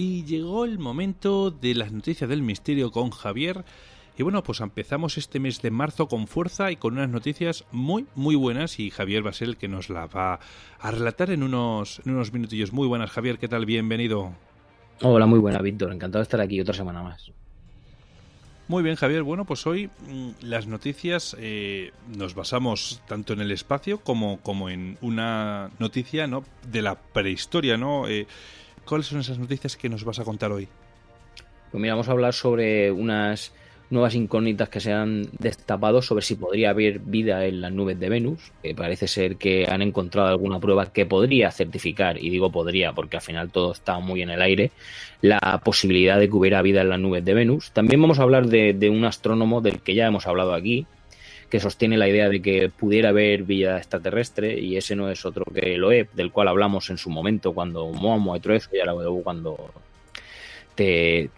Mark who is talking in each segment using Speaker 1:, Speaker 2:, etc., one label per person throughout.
Speaker 1: Y llegó el momento de las noticias del misterio con Javier. Y bueno, pues empezamos este mes de marzo con fuerza y con unas noticias muy buenas. Y Javier va a ser el que nos la va a relatar en unos minutillos. Muy buenas, Javier, ¿qué tal? Bienvenido.
Speaker 2: Hola, muy buena, Víctor. Encantado de estar aquí otra semana más.
Speaker 1: Muy bien, Javier. Bueno, pues hoy las noticias nos basamos tanto en el espacio como en una noticia, ¿no?, de la prehistoria, ¿no? ¿Cuáles son esas noticias que nos vas a contar hoy?
Speaker 2: Pues mira, vamos a hablar sobre unas nuevas incógnitas que se han destapado sobre si podría haber vida en las nubes de Venus, que parece ser que han encontrado alguna prueba que podría certificar, y digo podría porque al final todo está muy en el aire, la posibilidad de que hubiera vida en las nubes de Venus. También vamos a hablar de un astrónomo del que ya hemos hablado aquí, que sostiene la idea de que pudiera haber vida extraterrestre, y ese no es otro que Loeb, del cual hablamos en su momento cuando Moamo y todo eso, y ahora luego cuando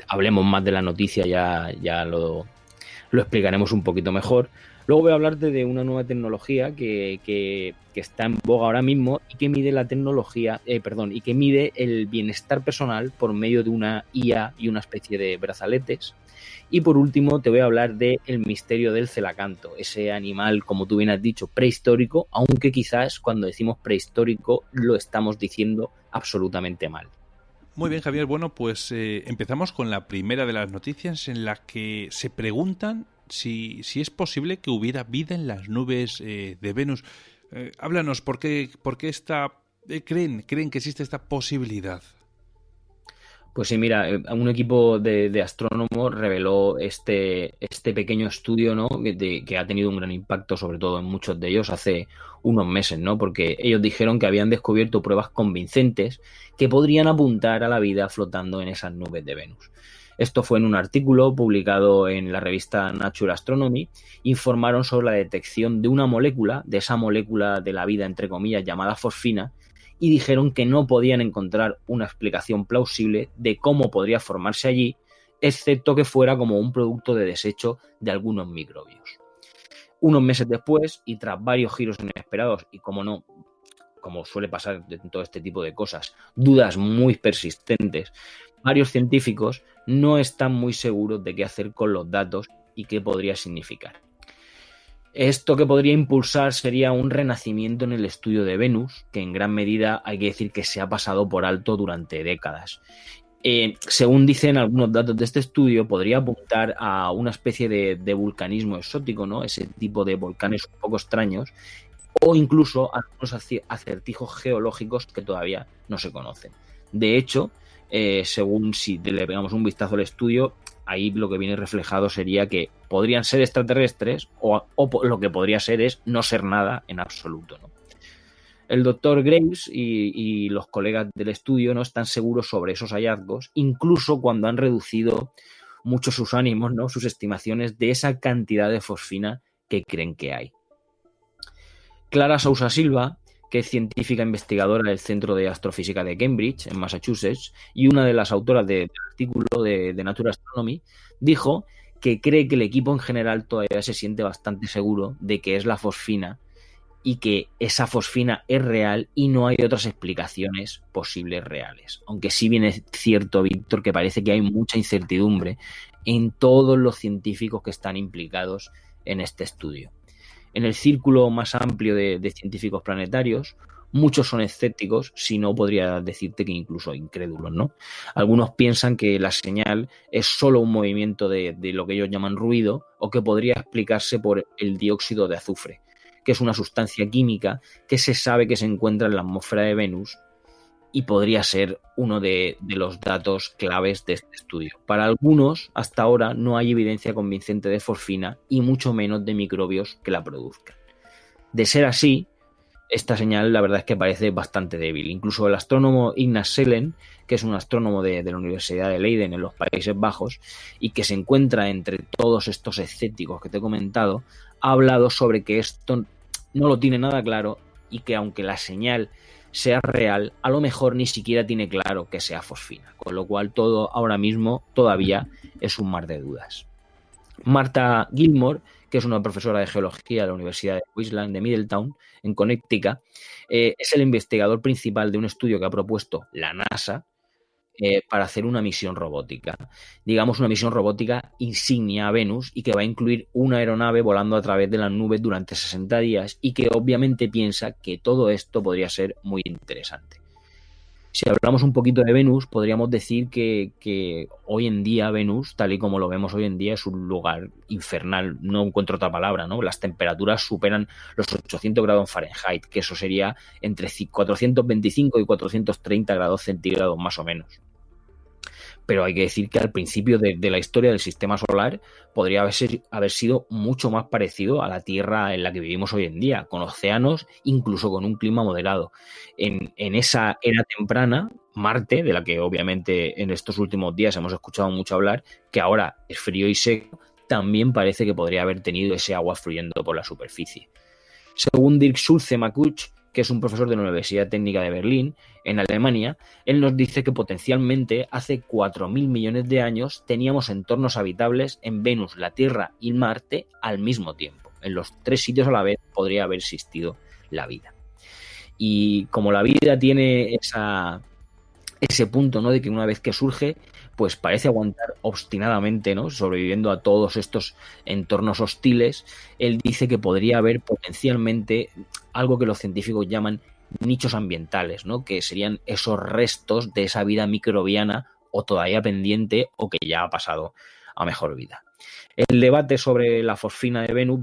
Speaker 2: hablemos más de la noticia ya lo explicaremos un poquito mejor. Luego voy a hablarte de una nueva tecnología que está en boga ahora mismo y que mide la tecnología, y que mide el bienestar personal por medio de una IA y una especie de brazaletes. Y por último te voy a hablar del misterio del celacanto, ese animal, como tú bien has dicho, prehistórico, aunque quizás cuando decimos prehistórico lo estamos diciendo absolutamente mal.
Speaker 1: Muy bien, Javier. Bueno, pues empezamos con la primera de las noticias en la que se preguntan si es posible que hubiera vida en las nubes de Venus. Háblanos, ¿por qué creen que existe esta posibilidad?
Speaker 2: Pues sí, mira, un equipo de astrónomos reveló este pequeño estudio, ¿no?, que ha tenido un gran impacto, sobre todo en muchos de ellos, hace unos meses, ¿no? Porque ellos dijeron que habían descubierto pruebas convincentes que podrían apuntar a la vida flotando en esas nubes de Venus. Esto fue en un artículo publicado en la revista Nature Astronomy. Informaron sobre la detección de una molécula, de esa molécula de la vida, entre comillas, llamada fosfina, y dijeron que no podían encontrar una explicación plausible de cómo podría formarse allí, excepto que fuera como un producto de desecho de algunos microbios. Unos meses después, y tras varios giros inesperados y, como no, como suele pasar en todo este tipo de cosas, dudas muy persistentes, varios científicos no están muy seguros de qué hacer con los datos y qué podría significar. Esto que podría impulsar sería un renacimiento en el estudio de Venus, que en gran medida hay que decir que se ha pasado por alto durante décadas. Según dicen algunos datos de este estudio, podría apuntar a una especie de vulcanismo exótico, ¿no?, ese tipo de volcanes un poco extraños, o incluso a algunos acertijos geológicos que todavía no se conocen. De hecho, según si le pegamos un vistazo al estudio, ahí lo que viene reflejado sería que podrían ser extraterrestres o lo que podría ser es no ser nada en absoluto, ¿no? El doctor Graves y los colegas del estudio no están seguros sobre esos hallazgos, incluso cuando han reducido mucho sus ánimos, ¿no?, sus estimaciones de esa cantidad de fosfina que creen que hay. Clara Sousa Silva, que es científica investigadora del Centro de Astrofísica de Cambridge, en Massachusetts, y una de las autoras del artículo de Nature Astronomy, dijo que cree que el equipo en general todavía se siente bastante seguro de que es la fosfina y que esa fosfina es real y no hay otras explicaciones posibles reales. Aunque sí bien es cierto, Víctor, que parece que hay mucha incertidumbre en todos los científicos que están implicados en este estudio. En el círculo más amplio de científicos planetarios, muchos son escépticos, si no podría decirte que incluso incrédulos, ¿no? Algunos piensan que la señal es solo un movimiento de lo que ellos llaman ruido, o que podría explicarse por el dióxido de azufre, que es una sustancia química que se sabe que se encuentra en la atmósfera de Venus y podría ser uno de los datos claves de este estudio. Para algunos, hasta ahora, no hay evidencia convincente de fosfina y mucho menos de microbios que la produzcan. De ser así, esta señal la verdad es que parece bastante débil. Incluso el astrónomo Ignaz Selen, que es un astrónomo de la Universidad de Leiden en los Países Bajos y que se encuentra entre todos estos escépticos que te he comentado, ha hablado sobre que esto no lo tiene nada claro y que aunque la señal sea real, a lo mejor ni siquiera tiene claro que sea fosfina, con lo cual todo ahora mismo todavía es un mar de dudas. Martha Gilmore, que es una profesora de geología de la Universidad de Queensland de Middletown, en Connecticut, es el investigador principal de un estudio que ha propuesto la NASA, para hacer una misión robótica. Digamos, una misión robótica insignia a Venus y que va a incluir una aeronave volando a través de las nubes durante 60 días y que obviamente piensa que todo esto podría ser muy interesante. Si hablamos un poquito de Venus, podríamos decir que hoy en día Venus, tal y como lo vemos hoy en día, es un lugar infernal. No encuentro otra palabra, ¿no? Las temperaturas superan los 800 grados Fahrenheit, que eso sería entre 425 y 430 grados centígrados más o menos. Pero hay que decir que al principio de la historia del sistema solar podría haber sido mucho más parecido a la Tierra en la que vivimos hoy en día, con océanos, incluso con un clima moderado. En esa era temprana, Marte, de la que obviamente en estos últimos días hemos escuchado mucho hablar, que ahora es frío y seco, también parece que podría haber tenido ese agua fluyendo por la superficie. Según Dirk Schulze-Makuch, que es un profesor de la Universidad Técnica de Berlín, en Alemania, él nos dice que potencialmente hace 4.000 millones de años teníamos entornos habitables en Venus, la Tierra y Marte al mismo tiempo. En los 3 sitios a la vez podría haber existido la vida. Y como la vida tiene ese punto, ¿no?, de que una vez que surge, pues parece aguantar obstinadamente, ¿no?, sobreviviendo a todos estos entornos hostiles, él dice que podría haber potencialmente algo que los científicos llaman nichos ambientales, ¿no?, que serían esos restos de esa vida microbiana o todavía pendiente o que ya ha pasado a mejor vida. El debate sobre la fosfina de Venus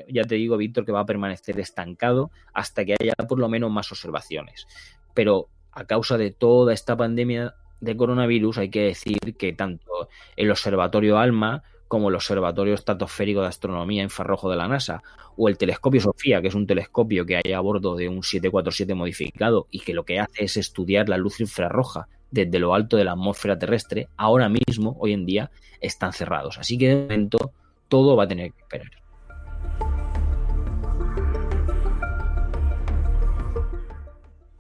Speaker 2: ya te digo, Víctor, que va a permanecer estancado hasta que haya por lo menos más observaciones. Pero a causa de toda esta pandemia de coronavirus, hay que decir que tanto el Observatorio ALMA como el Observatorio Estratosférico de Astronomía Infrarrojo de la NASA o el Telescopio Sofía, que es un telescopio que hay a bordo de un 747 modificado y que lo que hace es estudiar la luz infrarroja desde lo alto de la atmósfera terrestre, ahora mismo, hoy en día, están cerrados. Así que de momento todo va a tener que esperar.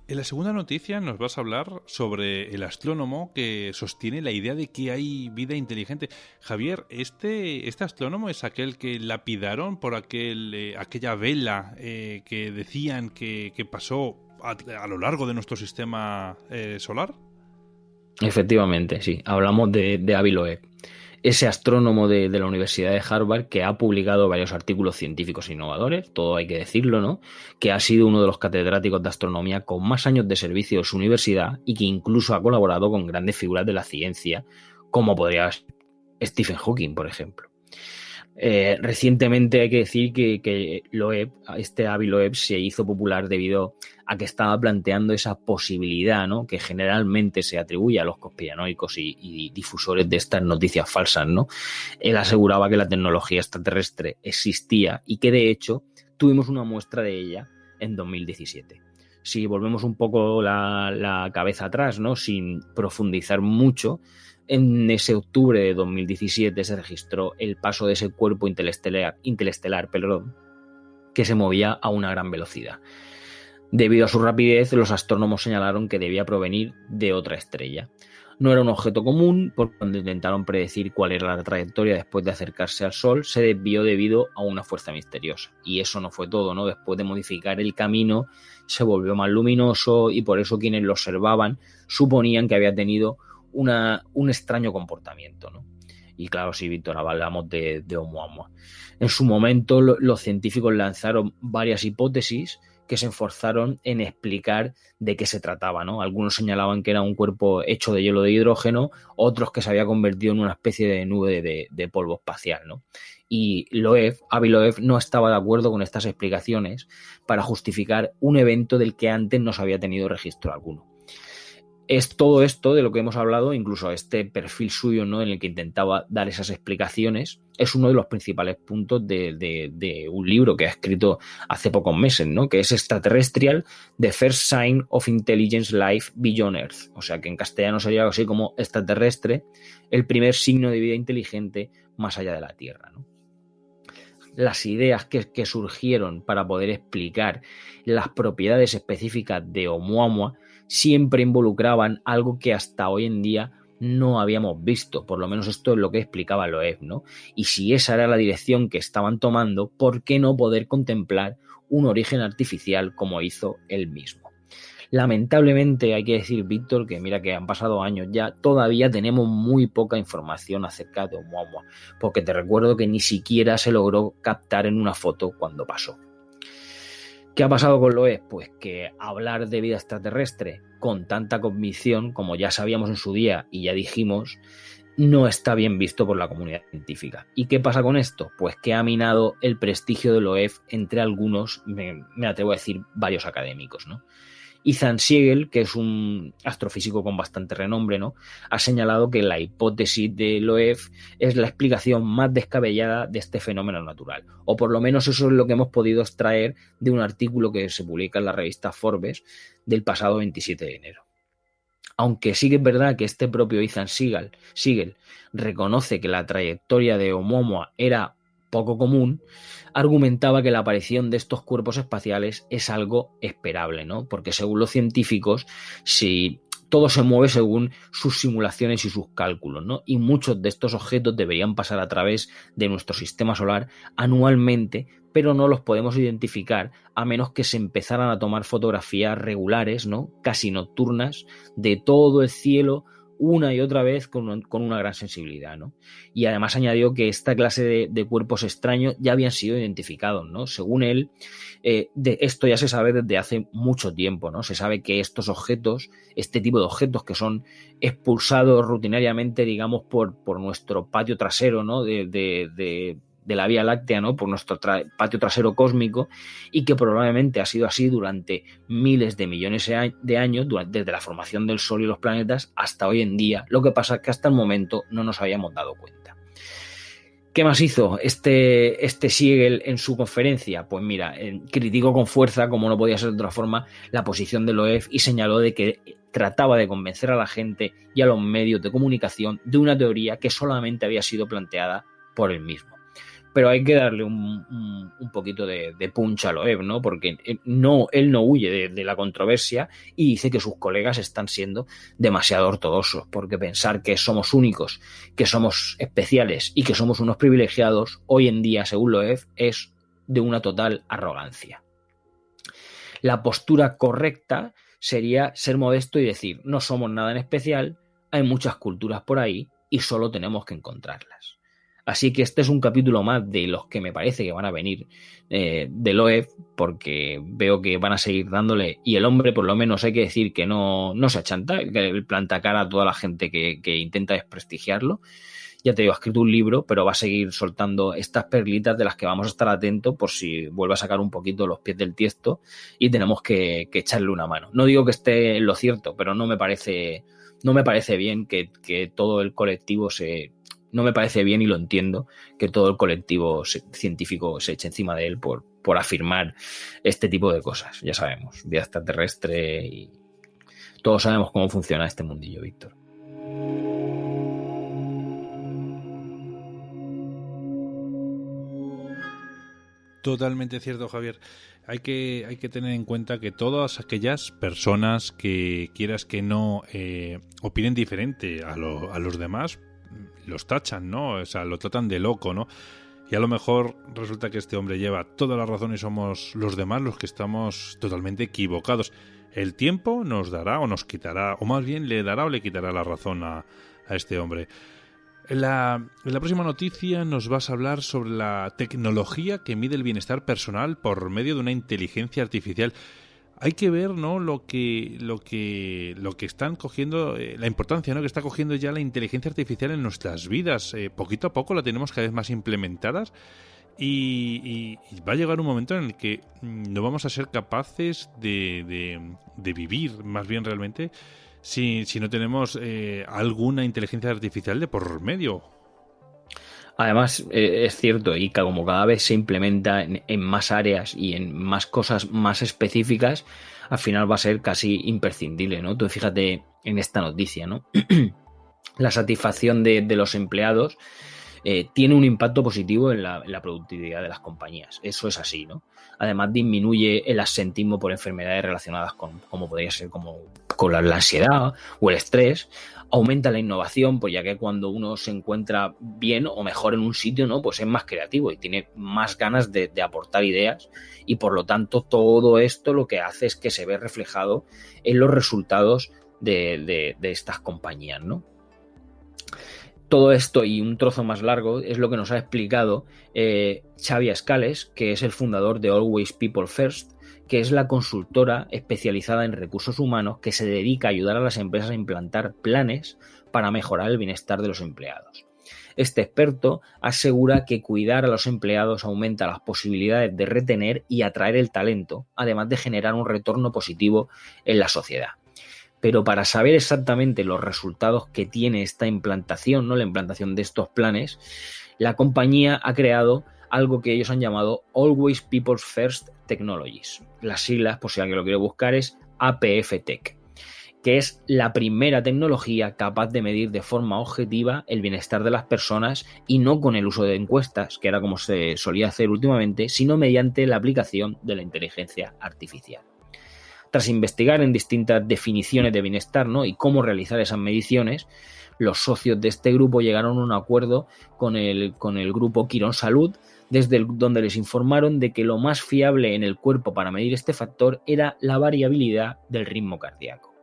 Speaker 1: En la segunda noticia nos vas a hablar sobre el astrónomo que sostiene la idea de que hay vida inteligente. Javier, ¿este astrónomo es aquel que lapidaron por aquella vela que decían que pasó a lo largo de nuestro sistema solar?
Speaker 2: Efectivamente, sí. Hablamos de Avi Loeb, ese astrónomo de la Universidad de Harvard que ha publicado varios artículos científicos innovadores, todo hay que decirlo, ¿no?, que ha sido uno de los catedráticos de astronomía con más años de servicio de su universidad y que incluso ha colaborado con grandes figuras de la ciencia, como podría ser Stephen Hawking, por ejemplo. Recientemente hay que decir que Loeb, Avi Loeb, se hizo popular debido a que estaba planteando esa posibilidad, ¿no?, que generalmente se atribuye a los conspiranoicos y difusores de estas noticias falsas, ¿no? Él aseguraba que la tecnología extraterrestre existía y que de hecho tuvimos una muestra de ella en 2017. Si volvemos un poco la cabeza atrás, ¿no?, sin profundizar mucho, en ese octubre de 2017 se registró el paso de ese cuerpo interestelar, que se movía a una gran velocidad. Debido a su rapidez, los astrónomos señalaron que debía provenir de otra estrella. No era un objeto común, porque cuando intentaron predecir cuál era la trayectoria después de acercarse al Sol, se desvió debido a una fuerza misteriosa. Y eso no fue todo, ¿no? Después de modificar el camino, se volvió más luminoso y por eso quienes lo observaban suponían que había tenido un extraño comportamiento, ¿no? Y claro, sí, Víctor, hablamos de Oumuamua. En su momento, los científicos lanzaron varias hipótesis que se esforzaron en explicar de qué se trataba, ¿no? Algunos señalaban que era un cuerpo hecho de hielo de hidrógeno, otros que se había convertido en una especie de nube de polvo espacial, ¿no? Y Avi Loeb no estaba de acuerdo con estas explicaciones para justificar un evento del que antes no se había tenido registro alguno. Es todo esto de lo que hemos hablado, incluso este perfil suyo, ¿no?, en el que intentaba dar esas explicaciones, es uno de los principales puntos de un libro que ha escrito hace pocos meses, ¿no?, que es Extraterrestrial: The First Sign of Intelligence Life Beyond Earth. O sea, que en castellano sería algo así como extraterrestre, el primer signo de vida inteligente más allá de la Tierra, ¿no? Las ideas que surgieron para poder explicar las propiedades específicas de Oumuamua siempre involucraban algo que hasta hoy en día no habíamos visto, por lo menos esto es lo que explicaba Loeb, ¿no? Y si esa era la dirección que estaban tomando, ¿por qué no poder contemplar un origen artificial como hizo él mismo? Lamentablemente hay que decir, Víctor, que mira que han pasado años ya, todavía tenemos muy poca información acerca de Oumuamua, porque te recuerdo que ni siquiera se logró captar en una foto cuando pasó. ¿Qué ha pasado con Loef? Pues que hablar de vida extraterrestre con tanta convicción, como ya sabíamos en su día y ya dijimos, no está bien visto por la comunidad científica. ¿Y qué pasa con esto? Pues que ha minado el prestigio de Loef entre algunos, me atrevo a decir, varios académicos, ¿no? Ethan Siegel, que es un astrofísico con bastante renombre, ¿no?, ha señalado que la hipótesis de Loef es la explicación más descabellada de este fenómeno natural, o por lo menos eso es lo que hemos podido extraer de un artículo que se publica en la revista Forbes del pasado 27 de enero. Aunque sí que es verdad que este propio Ethan Siegel reconoce que la trayectoria de Oumuamua era poco común, argumentaba que la aparición de estos cuerpos espaciales es algo esperable, ¿no? Porque según los científicos, si todo se mueve según sus simulaciones y sus cálculos, ¿no? Y muchos de estos objetos deberían pasar a través de nuestro sistema solar anualmente, pero no los podemos identificar a menos que se empezaran a tomar fotografías regulares, ¿no?, casi nocturnas, de todo el cielo una y otra vez con una gran sensibilidad, ¿no? Y además añadió que esta clase de cuerpos extraños ya habían sido identificados, ¿no? Según él, de esto ya se sabe desde hace mucho tiempo, ¿no? Se sabe que estos objetos, este tipo de objetos que son expulsados rutinariamente, digamos, por nuestro patio trasero, ¿no?, de la Vía Láctea, ¿no?, por nuestro patio trasero cósmico, y que probablemente ha sido así durante miles de millones de años, desde la formación del Sol y los planetas hasta hoy en día. Lo que pasa es que hasta el momento no nos habíamos dado cuenta. ¿Qué más hizo este Siegel en su conferencia? Pues mira, criticó con fuerza, como no podía ser de otra forma, la posición de Loef y señaló de que trataba de convencer a la gente y a los medios de comunicación de una teoría que solamente había sido planteada por él mismo. Pero hay que darle un poquito de punch a Loeb, ¿no? Porque él no huye de la controversia y dice que sus colegas están siendo demasiado ortodoxos, porque pensar que somos únicos, que somos especiales y que somos unos privilegiados, hoy en día, según Loeb, es de una total arrogancia. La postura correcta sería ser modesto y decir, no somos nada en especial, hay muchas culturas por ahí y solo tenemos que encontrarlas. Así que este es un capítulo más de los que me parece que van a venir de Loef, porque veo que van a seguir dándole, y el hombre, por lo menos hay que decir que no se achanta, que planta cara a toda la gente que intenta desprestigiarlo. Ya te digo, ha escrito un libro, pero va a seguir soltando estas perlitas de las que vamos a estar atentos por si vuelve a sacar un poquito los pies del tiesto y tenemos que echarle una mano. No digo que esté en lo cierto, pero no me parece bien que todo el colectivo no me parece bien, y lo entiendo, que todo el colectivo científico se eche encima de él por afirmar este tipo de cosas. Ya sabemos, vida extraterrestre, y todos sabemos cómo funciona este mundillo, Víctor.
Speaker 1: Totalmente cierto, Javier. Hay que tener en cuenta que todas aquellas personas que quieras que no opinen diferente a los demás, los tachan, ¿no? O sea, lo tratan de loco, ¿no? Y a lo mejor resulta que este hombre lleva toda la razón y somos los demás los que estamos totalmente equivocados. El tiempo nos dará o nos quitará, o más bien le dará o le quitará la razón a este hombre. En la próxima noticia nos vas a hablar sobre la tecnología que mide el bienestar personal por medio de una inteligencia artificial. Hay que ver, ¿no?, lo que están cogiendo, la importancia, ¿no?, que está cogiendo ya la inteligencia artificial en nuestras vidas. Poquito a poco la tenemos cada vez más implementadas y va a llegar un momento en el que no vamos a ser capaces de vivir, más bien realmente, si no tenemos alguna inteligencia artificial de por medio.
Speaker 2: Además, es cierto, y como cada vez se implementa en más áreas y en más cosas más específicas, al final va a ser casi imprescindible, ¿no? Tú fíjate en esta noticia, ¿no? La satisfacción de los empleados tiene un impacto positivo en la productividad de las compañías. Eso es así, ¿no? Además, disminuye el absentismo por enfermedades relacionadas como podría ser con la ansiedad o el estrés. Aumenta la innovación, pues ya que cuando uno se encuentra bien o mejor en un sitio, ¿no? Pues es más creativo y tiene más ganas de aportar ideas, y por lo tanto todo esto lo que hace es que se ve reflejado en los resultados de estas compañías, ¿no? Todo esto y un trozo más largo es lo que nos ha explicado Xavi Escales, que es el fundador de Always People First, que es la consultora especializada en recursos humanos que se dedica a ayudar a las empresas a implantar planes para mejorar el bienestar de los empleados. Este experto asegura que cuidar a los empleados aumenta las posibilidades de retener y atraer el talento, además de generar un retorno positivo en la sociedad. Pero para saber exactamente los resultados que tiene esta implantación, ¿no? La implantación de estos planes, la compañía ha creado algo que ellos han llamado Always People First Technologies. Las siglas, por si alguien lo quiere buscar, es APF Tech, que es la primera tecnología capaz de medir de forma objetiva el bienestar de las personas, y no con el uso de encuestas, que era como se solía hacer últimamente, sino mediante la aplicación de la inteligencia artificial. Tras investigar en distintas definiciones de bienestar, ¿no? y cómo realizar esas mediciones, los socios de este grupo llegaron a un acuerdo con el grupo Quirón Salud, desde donde les informaron de que lo más fiable en el cuerpo para medir este factor era la variabilidad del ritmo cardíaco.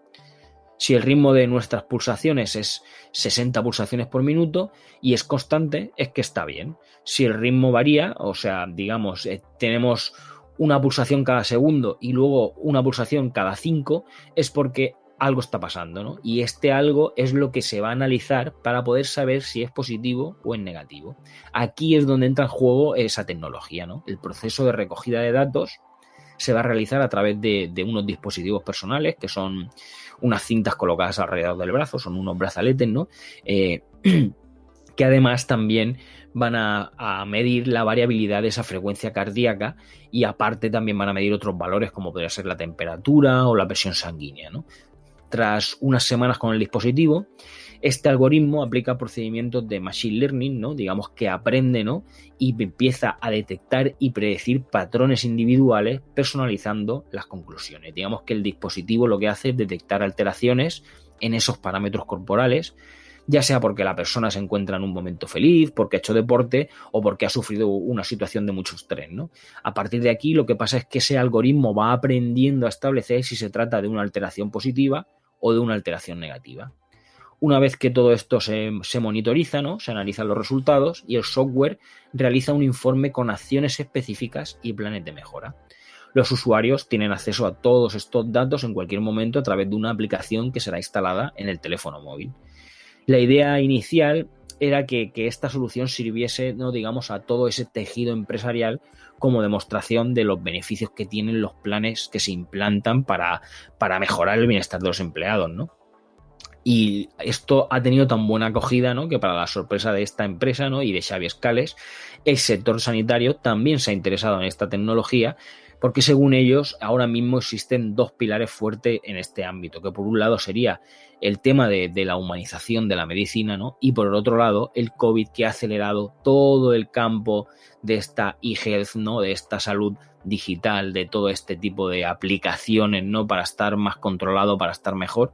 Speaker 2: Si el ritmo de nuestras pulsaciones es 60 pulsaciones por minuto y es constante, es que está bien. Si el ritmo varía, o sea, digamos, tenemos una pulsación cada segundo y luego una pulsación cada 5, es porque algo está pasando, ¿no? Y este algo es lo que se va a analizar para poder saber si es positivo o es negativo. Aquí es donde entra en juego esa tecnología, ¿no? El proceso de recogida de datos se va a realizar a través de unos dispositivos personales, que son unas cintas colocadas alrededor del brazo, son unos brazaletes, ¿no? Que además también van a medir la variabilidad de esa frecuencia cardíaca, y aparte también van a medir otros valores como podría ser la temperatura o la presión sanguínea, ¿no? Tras unas semanas con el dispositivo, este algoritmo aplica procedimientos de machine learning, ¿no? Digamos que aprende, ¿no? Y empieza a detectar y predecir patrones individuales, personalizando las conclusiones. Digamos que el dispositivo lo que hace es detectar alteraciones en esos parámetros corporales, ya sea porque la persona se encuentra en un momento feliz, porque ha hecho deporte o porque ha sufrido una situación de mucho estrés, ¿no? A partir de aquí lo que pasa es que ese algoritmo va aprendiendo a establecer si se trata de una alteración positiva o de una alteración negativa. Una vez que todo esto se monitoriza, ¿no? Se analizan los resultados y el software realiza un informe con acciones específicas y planes de mejora. Los usuarios tienen acceso a todos estos datos en cualquier momento a través de una aplicación que será instalada en el teléfono móvil. La idea inicial era que esta solución sirviese, ¿no? digamos, a todo ese tejido empresarial como demostración de los beneficios que tienen los planes que se implantan para mejorar el bienestar de los empleados, ¿no? Y esto ha tenido tan buena acogida, ¿no? que para la sorpresa de esta empresa, ¿no? y de Xavi Escales, el sector sanitario también se ha interesado en esta tecnología, porque según ellos ahora mismo existen dos pilares fuertes en este ámbito, que por un lado sería el tema de la humanización de la medicina, ¿no? y por otro lado el COVID, que ha acelerado todo el campo de esta e-health, ¿no? de esta salud digital, de todo este tipo de aplicaciones, ¿no? para estar más controlado, para estar mejor.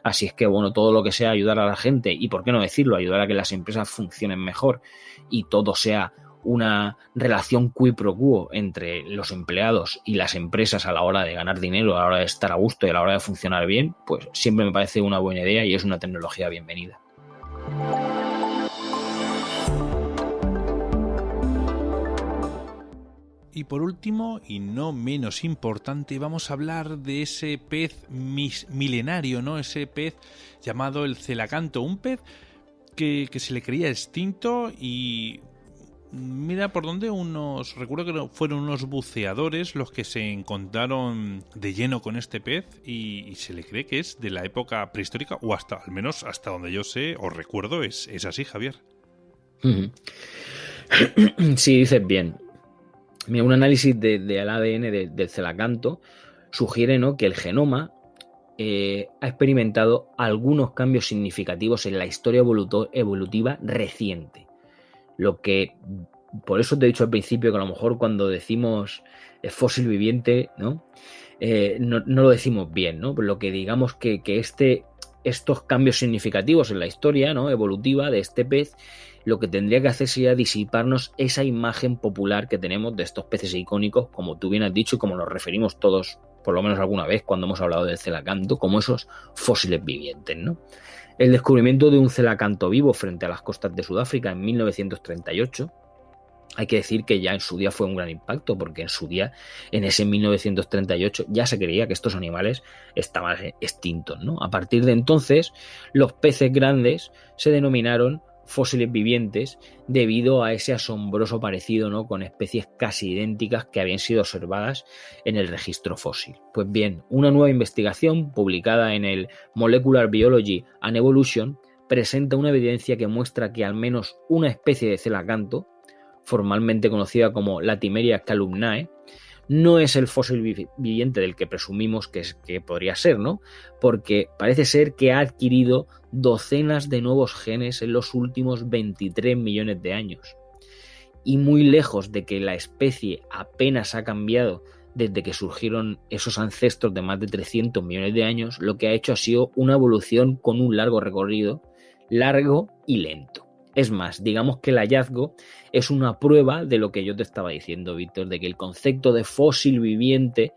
Speaker 2: Así es que, bueno, todo lo que sea ayudar a la gente y, por qué no decirlo, ayudar a que las empresas funcionen mejor y todo sea una relación qui pro quo entre los empleados y las empresas a la hora de ganar dinero, a la hora de estar a gusto y a la hora de funcionar bien, pues siempre me parece una buena idea y es una tecnología bienvenida.
Speaker 1: Y por último, y no menos importante, vamos a hablar de ese pez milenario, ¿no? Ese pez llamado el celacanto, un pez que se le creía extinto y mira por dónde recuerdo que fueron unos buceadores los que se encontraron de lleno con este pez y se le cree que es de la época prehistórica o al menos hasta donde yo sé o recuerdo es así, Javier.
Speaker 2: Sí, dices bien. Mira, un análisis del ADN del celacanto sugiere, ¿no? que el genoma ha experimentado algunos cambios significativos en la historia evolutiva reciente. Lo que, por eso te he dicho al principio que a lo mejor cuando decimos fósil viviente, ¿no? No lo decimos bien, ¿no? Pero lo que digamos que estos cambios significativos en la historia, ¿no?, evolutiva de este pez, lo que tendría que hacer sería disiparnos esa imagen popular que tenemos de estos peces icónicos, como tú bien has dicho y como nos referimos todos, por lo menos alguna vez cuando hemos hablado del celacanto, como esos fósiles vivientes, ¿no? El descubrimiento de un celacanto vivo frente a las costas de Sudáfrica en 1938, hay que decir que ya en su día fue un gran impacto, porque en su día, en ese 1938, ya se creía que estos animales estaban extintos, ¿no? A partir de entonces, los peces grandes se denominaron fósiles vivientes debido a ese asombroso parecido, ¿no?, con especies casi idénticas que habían sido observadas en el registro fósil. Pues bien, una nueva investigación publicada en el Molecular Biology and Evolution presenta una evidencia que muestra que al menos una especie de celacanto, formalmente conocida como Latimeria calumnae, no es el fósil viviente del que presumimos que podría ser, ¿no? Porque parece ser que ha adquirido docenas de nuevos genes en los últimos 23 millones de años. Y muy lejos de que la especie apenas ha cambiado desde que surgieron esos ancestros de más de 300 millones de años, lo que ha hecho ha sido una evolución con un largo recorrido, largo y lento. Es más, digamos que el hallazgo es una prueba de lo que yo te estaba diciendo, Víctor, de que el concepto de fósil viviente,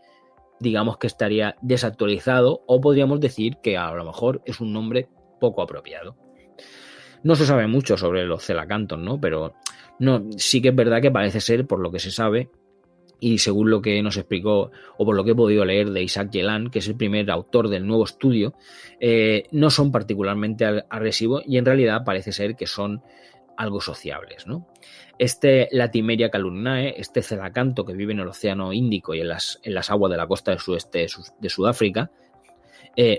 Speaker 2: digamos que estaría desactualizado, o podríamos decir que a lo mejor es un nombre poco apropiado. No se sabe mucho sobre los celacantos, ¿no? Pero sí que es verdad que parece ser, por lo que se sabe, y según lo que nos explicó, o por lo que he podido leer de Isaac Yelan, que es el primer autor del nuevo estudio, no son particularmente agresivos y en realidad parece ser que son algo sociables, ¿no? Este Latimeria calumnae, este celacanto que vive en el Océano Índico y en las aguas de la costa del sudeste de Sudáfrica,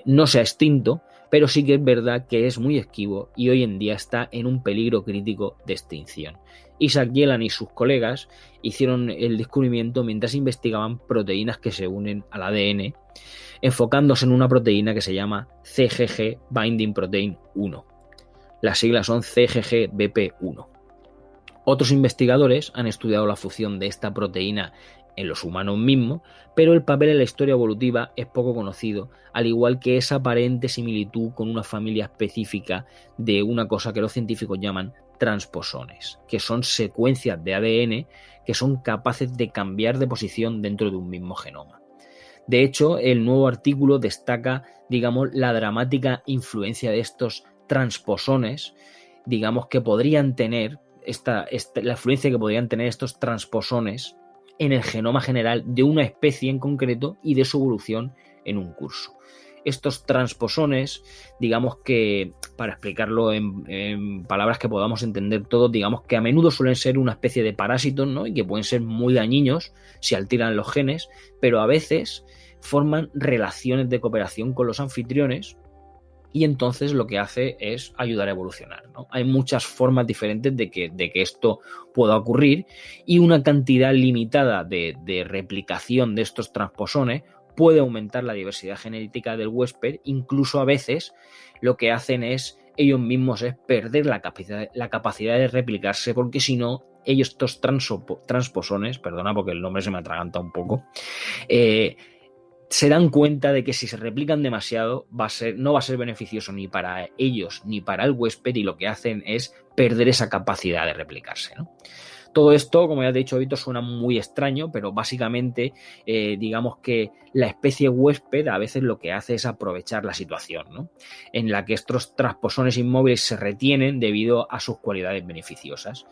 Speaker 2: no se ha extinto, pero sí que es verdad que es muy esquivo y hoy en día está en un peligro crítico de extinción. Isaac Yelan y sus colegas hicieron el descubrimiento mientras investigaban proteínas que se unen al ADN, enfocándose en una proteína que se llama CGG Binding Protein 1. Las siglas son CGG-BP1. Otros investigadores han estudiado la función de esta proteína en los humanos mismos, pero el papel en la historia evolutiva es poco conocido, al igual que esa aparente similitud con una familia específica de una cosa que los científicos llaman transposones, que son secuencias de ADN que son capaces de cambiar de posición dentro de un mismo genoma. De hecho, el nuevo artículo destaca, digamos, la dramática influencia de estos transposones, digamos, que podrían tener la influencia que podrían tener estos transposones en el genoma general de una especie en concreto y de su evolución en un curso. Estos transposones, digamos que, para explicarlo en palabras que podamos entender todos, digamos que a menudo suelen ser una especie de parásitos, ¿no?, y que pueden ser muy dañinos si alteran los genes, pero a veces forman relaciones de cooperación con los anfitriones y entonces lo que hace es ayudar a evolucionar, ¿no? Hay muchas formas diferentes de que esto pueda ocurrir y una cantidad limitada de replicación de estos transposones puede aumentar la diversidad genética del huésped. Incluso a veces lo que hacen es ellos mismos es perder la capacidad de replicarse, porque si no, estos transposones, perdona porque el nombre se me atraganta un poco, se dan cuenta de que si se replican demasiado no va a ser beneficioso ni para ellos ni para el huésped, y lo que hacen es perder esa capacidad de replicarse, ¿no? Todo esto, como ya te he dicho, Víctor, suena muy extraño, pero básicamente digamos que la especie huésped a veces lo que hace es aprovechar la situación, ¿no?, en la que estos transposones inmóviles se retienen debido a sus cualidades beneficiosas.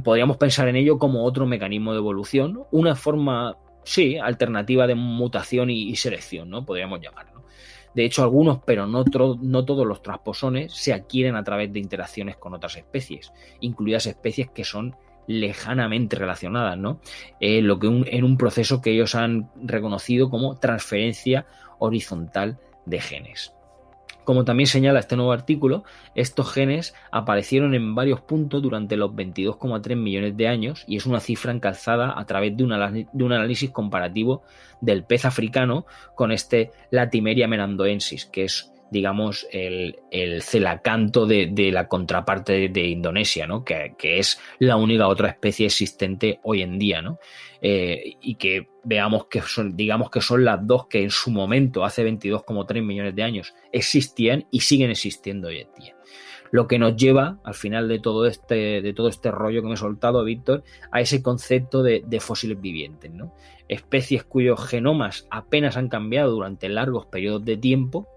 Speaker 2: Podríamos pensar en ello como otro mecanismo de evolución, ¿no?, una forma, sí, alternativa de mutación y selección, ¿no?, podríamos llamarlo. De hecho, algunos, pero no todos los transposones se adquieren a través de interacciones con otras especies, incluidas especies que son lejanamente relacionadas, ¿no?, en un proceso que ellos han reconocido como transferencia horizontal de genes. Como también señala este nuevo artículo, estos genes aparecieron en varios puntos durante los 22,3 millones de años, y es una cifra encalzada a través de un análisis comparativo del pez africano con este Latimeria menandoensis, que es, digamos, el celacanto de la contraparte de Indonesia, ¿no? Que es la única otra especie existente hoy en día, ¿no? Y que veamos que son, digamos que son las dos que en su momento, hace 22,3 millones de años, existían y siguen existiendo hoy en día. Lo que nos lleva, al final de todo este rollo que me he soltado, Víctor, a ese concepto de fósiles vivientes, ¿no? Especies cuyos genomas apenas han cambiado durante largos periodos de tiempo.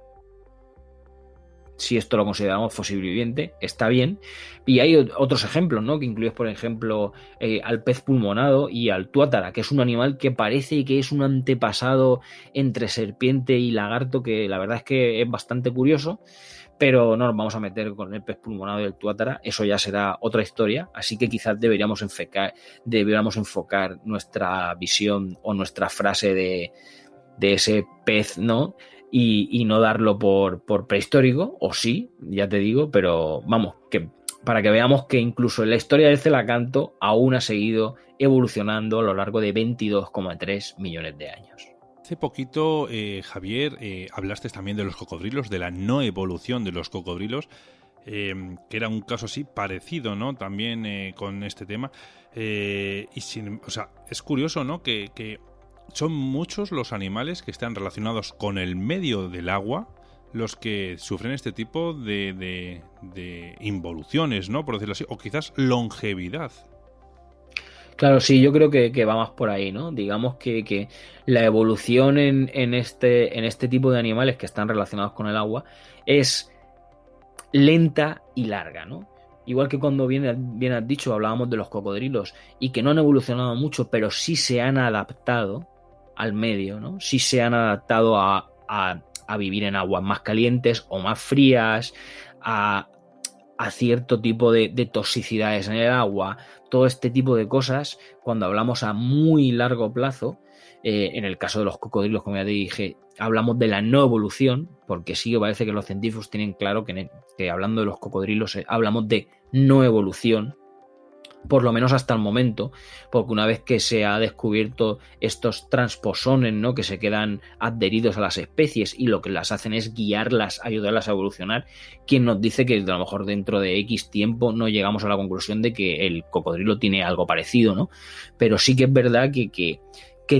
Speaker 2: Si esto lo consideramos fósil viviente, está bien. Y hay otros ejemplos, ¿no? Que incluyes, por ejemplo, al pez pulmonado y al tuátara, que es un animal que parece que es un antepasado entre serpiente y lagarto, que la verdad es que es bastante curioso, pero no nos vamos a meter con el pez pulmonado y el tuátara, eso ya será otra historia, así que quizás deberíamos enfocar nuestra visión o nuestra frase de ese pez, ¿no? Y no darlo por prehistórico, o sí, ya te digo, pero vamos, que para que veamos que incluso en la historia del celacanto aún ha seguido evolucionando a lo largo de 22,3 millones de años.
Speaker 1: Hace poquito, Javier, hablaste también de los cocodrilos, de la no evolución de los cocodrilos, que era un caso así parecido, ¿no? También con este tema. Es curioso, ¿no? Que son muchos los animales que están relacionados con el medio del agua los que sufren este tipo de involuciones, ¿no? Por decirlo así, o quizás longevidad.
Speaker 2: Claro, sí, yo creo que va más por ahí, ¿no? Digamos que la evolución en este tipo de animales que están relacionados con el agua es lenta y larga, ¿no? Igual que cuando bien has dicho, hablábamos de los cocodrilos y que no han evolucionado mucho, pero sí se han adaptado al medio, ¿no? Sí se han adaptado a vivir en aguas más calientes o más frías, a cierto tipo de toxicidades en el agua, todo este tipo de cosas, cuando hablamos a muy largo plazo, en el caso de los cocodrilos, como ya te dije, hablamos de la no evolución, porque sí que parece que los científicos tienen claro que hablando de los cocodrilos hablamos de no evolución, por lo menos hasta el momento, porque una vez que se ha descubierto estos transposones, ¿no? Que se quedan adheridos a las especies y lo que las hacen es guiarlas, ayudarlas a evolucionar, quien nos dice que a lo mejor dentro de X tiempo no llegamos a la conclusión de que el cocodrilo tiene algo parecido, ¿no? Pero sí que es verdad que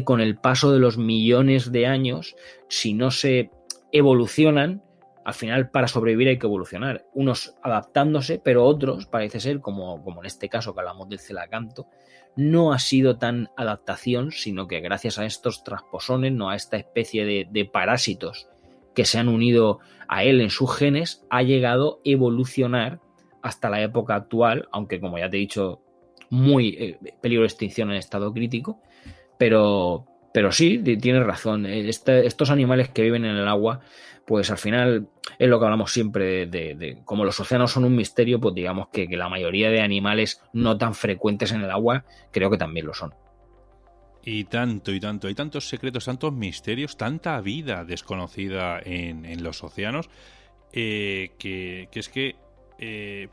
Speaker 2: con el paso de los millones de años, si no se evolucionan, al final para sobrevivir hay que evolucionar, unos adaptándose, pero otros, parece ser, como en este caso que hablamos del celacanto, no ha sido tan adaptación, sino que gracias a estos transposones, no a esta especie de parásitos que se han unido a él en sus genes, ha llegado a evolucionar hasta la época actual, aunque como ya te he dicho, muy peligro de extinción en estado crítico, pero sí, tienes razón, estos animales que viven en el agua, pues al final es lo que hablamos siempre de como los océanos son un misterio, pues digamos que la mayoría de animales no tan frecuentes en el agua creo que también lo son.
Speaker 1: Y tanto, hay tantos secretos, tantos misterios, tanta vida desconocida en los océanos, que es que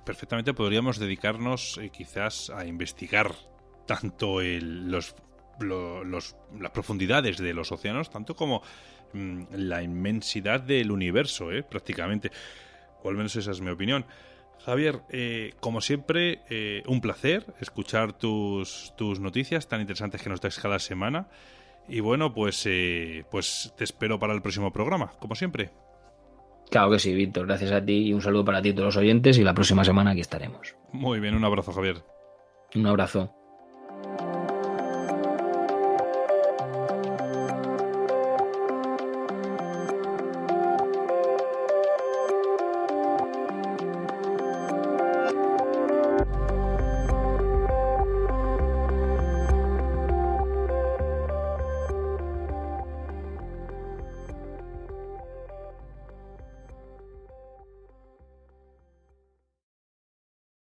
Speaker 1: perfectamente podríamos dedicarnos quizás a investigar tanto las profundidades de los océanos, tanto como la inmensidad del universo, prácticamente. O al menos esa es mi opinión. Javier, como siempre, un placer escuchar tus noticias tan interesantes que nos das cada semana. Y bueno, pues te espero para el próximo programa, como siempre.
Speaker 2: Claro que sí, Víctor. Gracias a ti y un saludo para ti y todos los oyentes. Y la próxima semana aquí estaremos.
Speaker 1: Muy bien, un abrazo, Javier.
Speaker 2: Un abrazo.